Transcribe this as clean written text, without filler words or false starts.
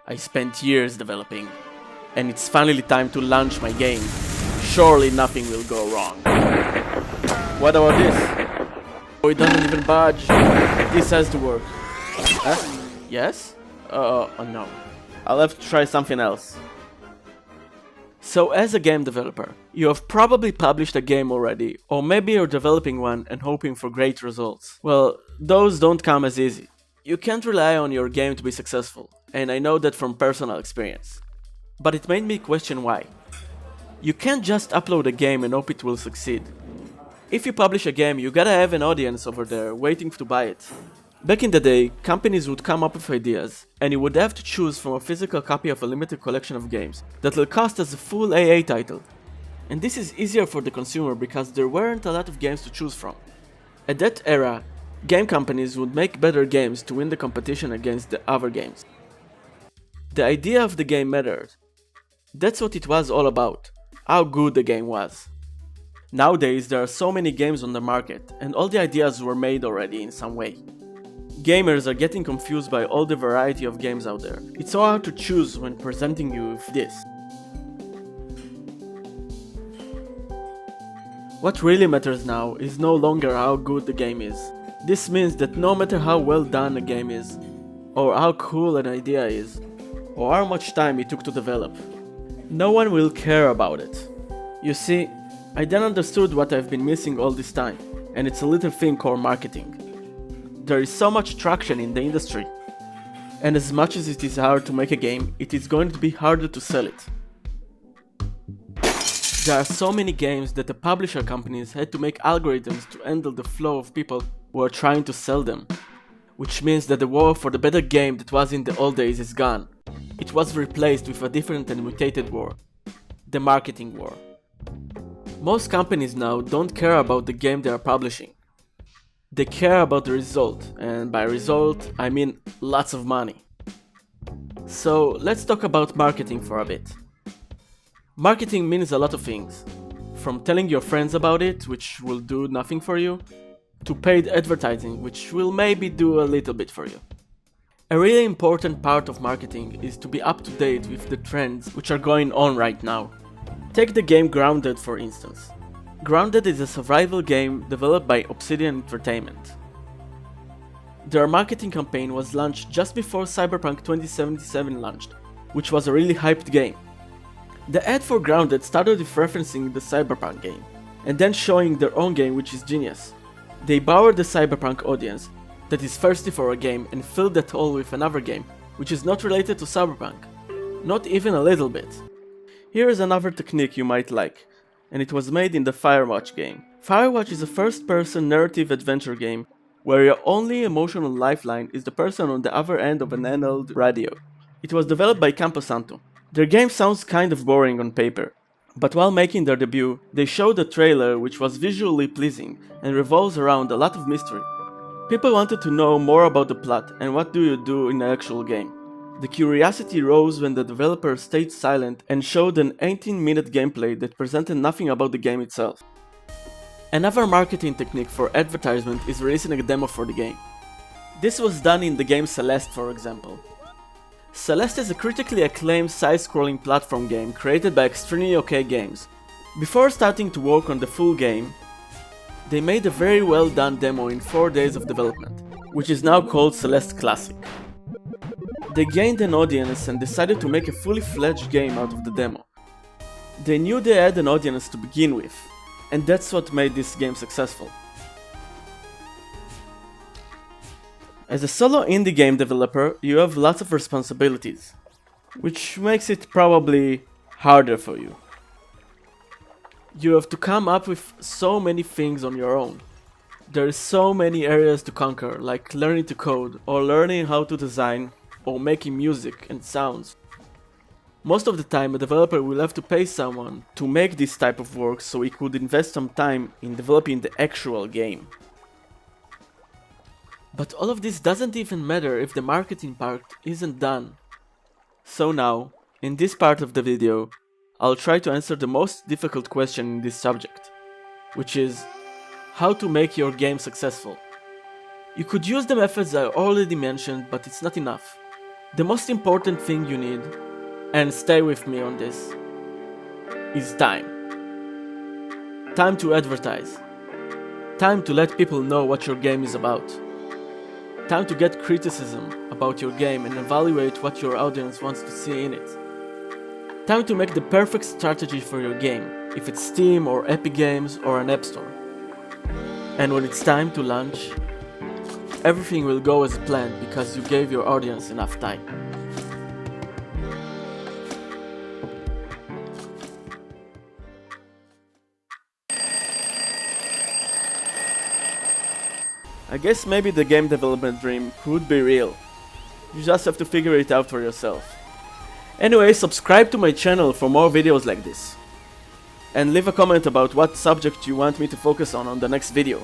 I spent years developing, and it's finally time to launch my game. Surely nothing will go wrong. What about this? Oh, it doesn't even budge. This has to work. Huh? Yes? Oh no. I'll have to try something else. So as a game developer, you have probably published a game already, or maybe you're developing one and hoping for great results. Well, those don't come as easy. You can't rely on your game to be successful, and I know that from personal experience. But it made me question why. You can't just upload a game and hope it will succeed. If you publish a game, you gotta have an audience over there waiting to buy it. Back in the day, companies would come up with ideas, and you would have to choose from a physical copy of a limited collection of games that will cost as a full AA title. And this is easier for the consumer because there weren't a lot of games to choose from. At that era, game companies would make better games to win the competition against the other games. The idea of the game mattered. That's what it was all about, how good the game was. Nowadays, there are so many games on the market, and all the ideas were made already in some way. Gamers are getting confused by all the variety of games out there. It's so hard to choose when presenting you with this. What really matters now is no longer how good the game is. This means that no matter how well done a game is, or how cool an idea is, or how much time it took to develop, no one will care about it. You see, I then understood what I've been missing all this time, and it's a little thing called marketing. There is so much traction in the industry, and as much as it is hard to make a game, it is going to be harder to sell it. There are so many games that the publisher companies had to make algorithms to handle the flow of people who are trying to sell them, which means that the war for the better game that was in the old days is gone. It was replaced with a different and mutated war, the marketing war. Most companies now don't care about the game they are publishing. They care about the result, and by result, I mean lots of money. So let's talk about marketing for a bit. Marketing means a lot of things, from telling your friends about it, which will do nothing for you, to paid advertising, which will maybe do a little bit for you. A really important part of marketing is to be up to date with the trends which are going on right now. Take the game Grounded for instance. Grounded is a survival game developed by Obsidian Entertainment. Their marketing campaign was launched just before Cyberpunk 2077 launched, which was a really hyped game. The ad for Grounded started with referencing the Cyberpunk game, and then showing their own game, which is genius. They borrowed the Cyberpunk audience that is thirsty for a game and filled that hole with another game, which is not related to Cyberpunk. Not even a little bit. Here is another technique you might like, and it was made in the Firewatch game. Firewatch is a first-person narrative adventure game where your only emotional lifeline is the person on the other end of an handheld radio. It was developed by Camposanto. Their game sounds kind of boring on paper, but while making their debut, they showed a trailer which was visually pleasing and revolves around a lot of mystery. People wanted to know more about the plot and what do you do in the actual game. The curiosity rose when the developer stayed silent and showed an 18-minute gameplay that presented nothing about the game itself. Another marketing technique for advertisement is releasing a demo for the game. This was done in the game Celeste, for example. Celeste is a critically acclaimed side-scrolling platform game created by Extremely OK Games. Before starting to work on the full game, they made a very well done demo in 4 days of development, which is now called Celeste Classic. They gained an audience and decided to make a fully fledged game out of the demo. They knew they had an audience to begin with, and that's what made this game successful. As a solo indie game developer, you have lots of responsibilities, which makes it probably harder for you. You have to come up with so many things on your own. There are so many areas to conquer, like learning to code, or learning how to design, or making music and sounds. Most of the time, a developer will have to pay someone to make this type of work so he could invest some time in developing the actual game. But all of this doesn't even matter if the marketing part isn't done. So now, in this part of the video, I'll try to answer the most difficult question in this subject, which is how to make your game successful. You could use the methods I already mentioned, but it's not enough. The most important thing you need, and stay with me on this, is time. Time to advertise. Time to let people know what your game is about. Time to get criticism about your game and evaluate what your audience wants to see in it. Time to make the perfect strategy for your game, if it's Steam or Epic Games or an App Store. And when it's time to launch, everything will go as planned because you gave your audience enough time. I guess maybe the game development dream could be real. You just have to figure it out for yourself. Anyway, subscribe to my channel for more videos like this. And leave a comment about what subject you want me to focus on the next video.